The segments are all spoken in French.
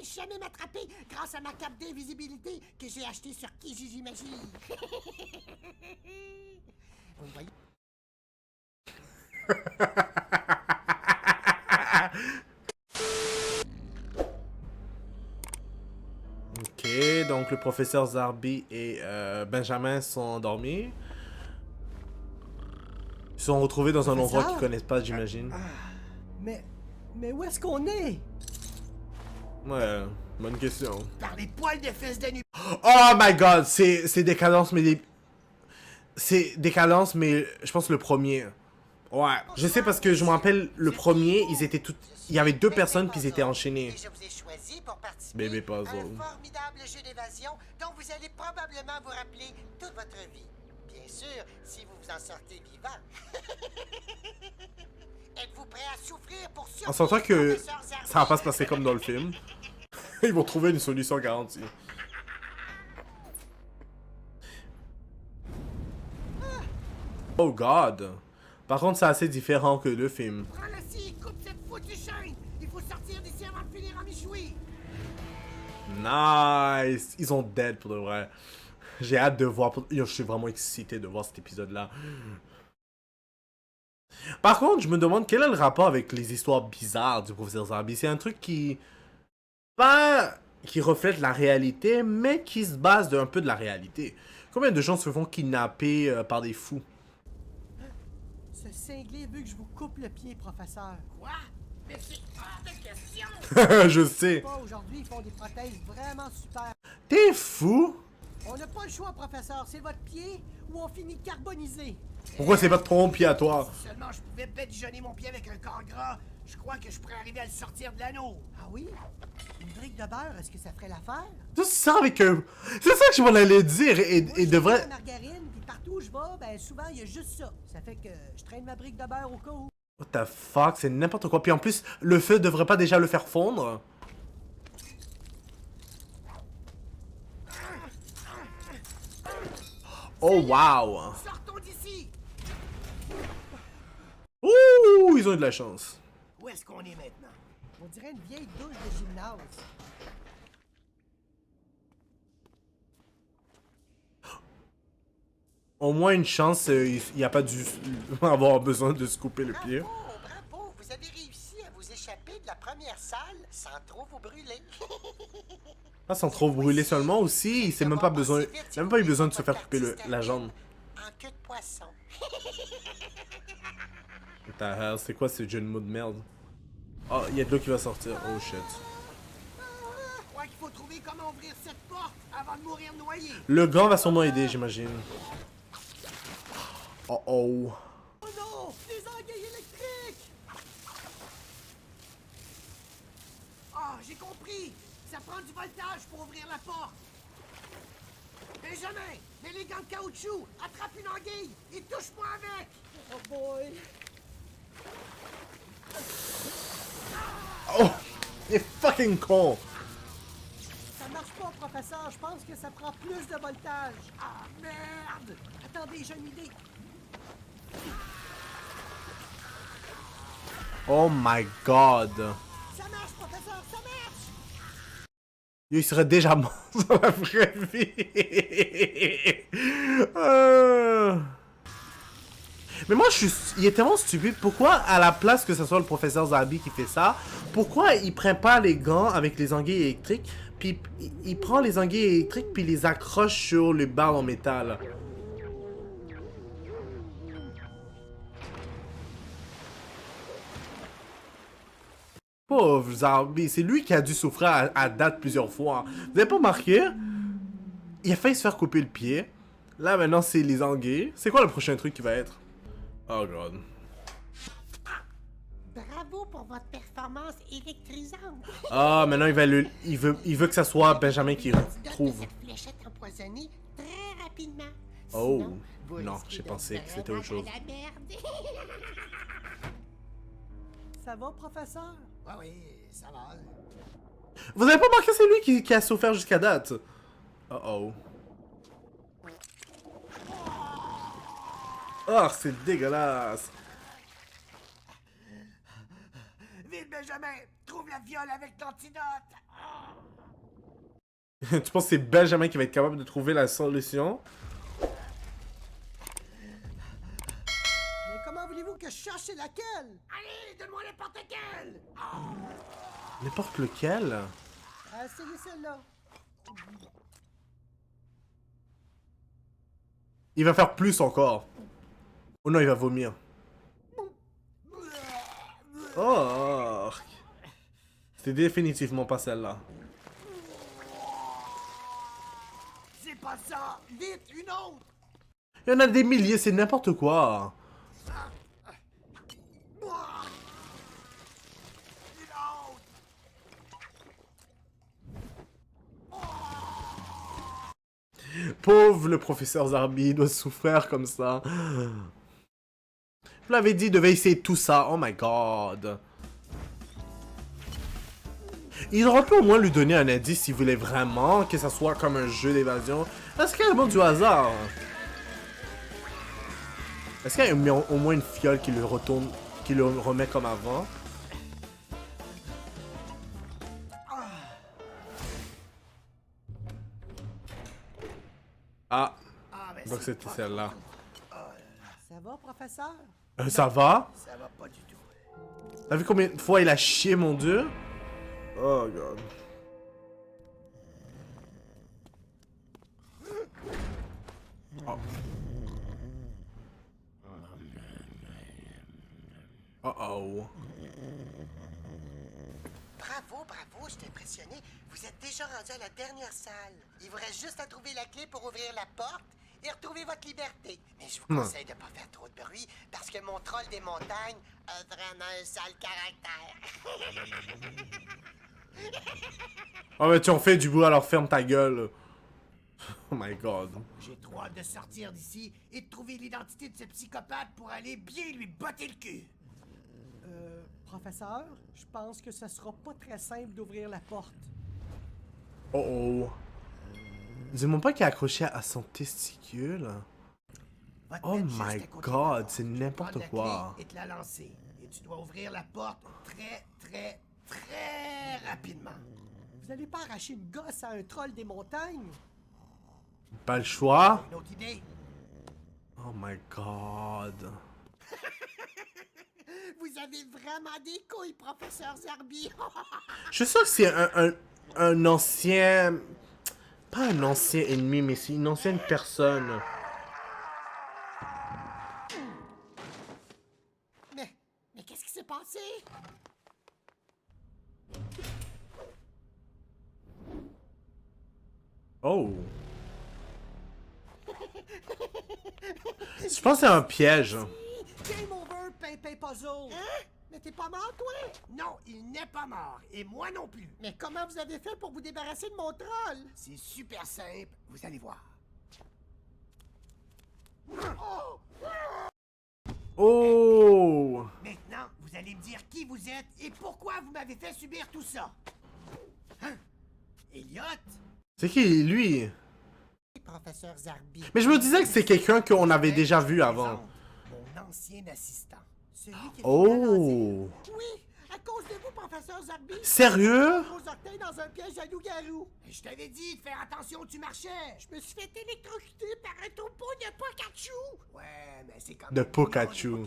pourrez jamais m'attraper grâce à ma cape d'invisibilité que j'ai achetée sur Kijiji Magie. Vous me voyez? Ok, donc le professeur Zarbi et Benjamin sont endormis. Ils sont retrouvés dans un endroit qu'ils connaissent pas, j'imagine. Mais où est-ce qu'on est? Ouais, bonne question. Par les poils de fesses de nu. Oh my god, c'est Décadence, mais c'est Décadence, mais je pense le premier. Ouais, je sais parce que je me rappelle le premier, ils étaient tous... Il y avait deux personnes qui étaient enchaînées. Et je vous ai choisi pour participer Bébé Puzzle. à un formidable jeu d'évasion dont vous allez probablement vous rappeler toute votre vie. Bien sûr, si vous vous en sortez vivant. Êtes-vous prêt à souffrir pour survivre? On s'entend que professeur Zarbi? ça va pas se passer comme dans le film. Ils vont trouver une solution garantie. Oh god. Par contre, c'est assez différent que le film. Prends la scie, coupe cette foutue chaîne. Il faut sortir d'ici avant de finir en michoui. Nice. Ils ont dead pour de vrai. J'ai hâte de voir. Yo, je suis vraiment excité de voir cet épisode-là. Par contre, je me demande quel est le rapport avec les histoires bizarres du professeur Zarbi. C'est un truc qui... Pas... qui reflète la réalité, mais qui se base un peu de la réalité. Combien de gens se font kidnapper par des fous? Ce cinglé veut que je vous coupe le pied, professeur. Quoi? Mais c'est hors de question. Je sais. Pas aujourd'hui, ils font des prothèses vraiment super. T'es fou? On n'a pas le choix, professeur. C'est votre pied ou on finit carbonisé. Pourquoi c'est pas ton pied à toi? Si seulement je pouvais badigeonner mon pied avec un corps gras, je crois que je pourrais arriver à le sortir de l'anneau. Ah oui? Une brique de beurre, est-ce que ça ferait l'affaire? C'est ça avec eux. C'est ça que je m'en allais dire. Et Moi, j'ai devrait... la margarine, puis partout où je vais, ben souvent, il y a juste ça. Ça fait que je traîne ma brique de beurre au cas où. What the fuck? C'est n'importe quoi. Puis en plus, le feu devrait pas déjà le faire fondre? Oh wow! Sortons d'ici. Ouh, ils ont eu de la chance. Où est-ce qu'on est maintenant? On dirait une vieille douche de gymnase. Au moins une chance, il n'y a pas dû avoir besoin de se couper le pied. Bravo, vous avez réussi à vous échapper de la première salle sans trop vous brûler. Ah, sans trop brûler seulement aussi, il s'est même pas besoin, il a même pas eu besoin de se faire couper la jambe. En queue de poisson. What the hell, c'est quoi ce jeu de mots de merde? Oh, il y a de l'eau qui va sortir. Oh shit. Je crois qu'il faut trouver comment ouvrir cette porte avant de mourir noyé. Le gant va sûrement aider, j'imagine. Oh oh. Oh non! Des anguilles électriques! Ah, j'ai compris. Ça prend du voltage pour ouvrir la porte. Benjamin, mets les gants de caoutchouc. Attrape une anguille et touche-moi avec. Oh boy! Oh! Il est fucking con! Ça marche pas, professeur. Je pense que ça prend plus de voltage. Ah, merde. Attendez, j'ai une idée. Oh my god! Ça marche, professeur, ça marche! Il serait déjà mort dans la vraie vie! Mais moi, il est tellement stupide. Pourquoi, à la place que ce soit le professeur Zarbi qui fait ça, pourquoi il prend pas les gants avec les anguilles électriques, puis il prend les anguilles électriques, puis il les accroche sur les barres en métal? Pauvre Zarbi, c'est lui qui a dû souffrir à date plusieurs fois. Vous avez pas remarqué? Il a failli se faire couper le pied. Là, maintenant, c'est les anguilles. C'est quoi le prochain truc qui va être? Oh god. Bravo pour votre performance électrisante. Ah, maintenant, il veut que ça soit Benjamin qui trouve. Cette fléchette empoisonnée très rapidement. Oh. Sinon, vous Non, risquez j'ai de pensé vous que c'était autre chose. rendre à la merde. Ça va, professeur? Ah oui, ça va. Vous avez pas remarqué, c'est lui qui a souffert jusqu'à date? Oh oh. Oh, c'est dégueulasse. Vite, Benjamin, trouve trouve la fiole avec l'antidote. Tu penses que c'est Benjamin qui va être capable de trouver la solution? Mais comment voulez-vous que je cherche laquelle? Allez, donne-moi n'importe quelle! N'importe lequel? Essayez celle-là. Il va faire plus encore. Oh non, il va vomir. Oh! C'était définitivement pas celle-là. C'est pas ça! Vite, une autre! Il y en a des milliers, c'est n'importe quoi. Une autre! Pauvre le professeur Zarbi, il doit souffrir comme ça. Je l'avais dit, il devait essayer tout ça. Oh my god. Il aurait pu au moins lui donner un indice s'il voulait vraiment que ça soit comme un jeu d'évasion. Là, c'est carrément du hasard. Est-ce qu'il y a au moins une fiole qui le retourne, qui le remet comme avant? Ah, Ben, donc c'était celle-là. Ça va, professeur? Ça va? Ça va pas du tout. T'as vu combien de fois il a chié, mon dieu? Oh god. Oh. Oh oh. Bravo, bravo, je suis impressionné. Vous êtes déjà rendu à la dernière salle. Il vous reste juste à trouver la clé pour ouvrir la porte et retrouver votre liberté. Mais je vous conseille de ne pas faire trop de bruit parce que mon troll des montagnes a vraiment un sale caractère. Oh mais tu en fais du bruit, alors ferme ta gueule. Oh my god. J'ai trop hâte de sortir d'ici et de trouver l'identité de ce psychopathe pour aller bien lui botter le cul. Professeur, je pense que ce sera pas très simple d'ouvrir la porte. Oh oh. Dis-moi pas qu'il est accroché à son testicule. Va te Oh mettre juste my à côté de la god, porte. c'est n'importe Prends la quoi. clé et te la lancer. Et tu dois ouvrir la porte très rapidement. Vous allez pas arracher une gosse à un troll des montagnes? Pas le choix. Une autre idée? Oh my god. Vous avez vraiment des couilles, professeur Zarbi. Je suis sûr que c'est un ancien... Pas un ancien ennemi, mais c'est une ancienne personne. Mais qu'est-ce qui s'est passé? Oh. Je pense que c'est un piège. Game over, Pimpin Puzzle. Hein? Mais t'es pas mort, toi? Non, il n'est pas mort. Et moi non plus. Mais comment vous avez fait pour vous débarrasser de mon troll? C'est super simple. Vous allez voir. Oh! Oh. Maintenant, vous allez me dire qui vous êtes et pourquoi vous m'avez fait subir tout ça. Hein? Elliot? C'est qui, lui? Professeur Zarbi. Mais je me disais que c'est quelqu'un qu'on avait déjà vu avant. Mon ancien assistant. Celui qui Oh. Oui, à cause de vous, professeur Zarbi. Sérieux? Gros orteil dans un piège à loup-garou. Je t'avais dit de faire attention où tu marchais. Je me suis fait électrocuter par un troupeau de Pikachu. Ouais, mais c'est comme... De Pikachu.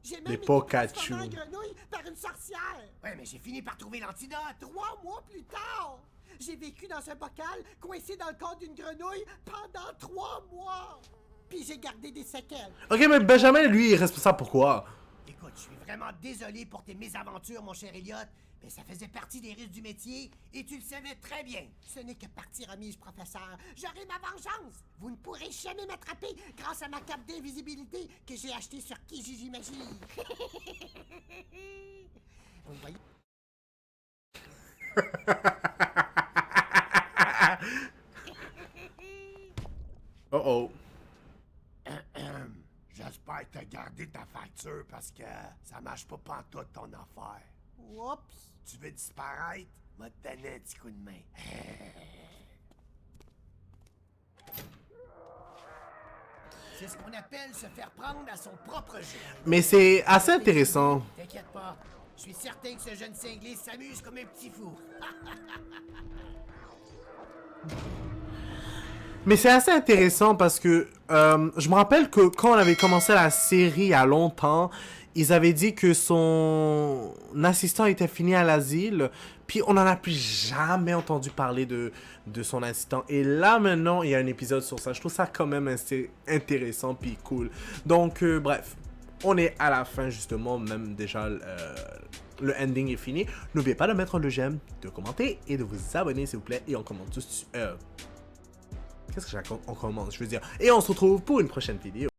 J'ai même Des été Pikachu. transformé en grenouille par une sorcière. Ouais, mais j'ai fini par trouver l'antidote. 3 mois plus tard. J'ai vécu dans un bocal, coincé dans le corps d'une grenouille pendant 3 mois. Puis j'ai gardé des séquelles. Ok, mais Benjamin, lui, il est responsable pourquoi? Écoute, je suis vraiment désolé pour tes mésaventures, mon cher Elliot, mais ça faisait partie des risques du métier et tu le savais très bien. Ce n'est que partie remise, professeur. J'aurai ma vengeance. Vous ne pourrez jamais m'attraper grâce à ma cape d'invisibilité que j'ai achetée sur Kijiji Magie. Vous voyez? Oh oh. J'espère que t'as gardé ta facture parce que ça marche pas pantoute ton affaire. Oups! Tu veux disparaître? M'a te donner un petit coup de main. C'est ce qu'on appelle se faire prendre à son propre jeu. Mais c'est assez intéressant. T'inquiète pas, Je suis certain que ce jeune cinglé s'amuse comme un petit fou. Mais c'est assez intéressant parce que je me rappelle que quand on avait commencé la série il y a longtemps, ils avaient dit que son assistant était fini à l'asile, puis on n'en a plus jamais entendu parler de son assistant. Et là maintenant, il y a un épisode sur ça. Je trouve ça quand même assez intéressant puis cool. Donc bref, on est à la fin justement, même déjà le ending est fini. N'oubliez pas de mettre le j'aime, de commenter et de vous abonner s'il vous plaît. Et on commente tout. Qu'est-ce que on commence, je veux dire. Et on se retrouve pour une prochaine vidéo.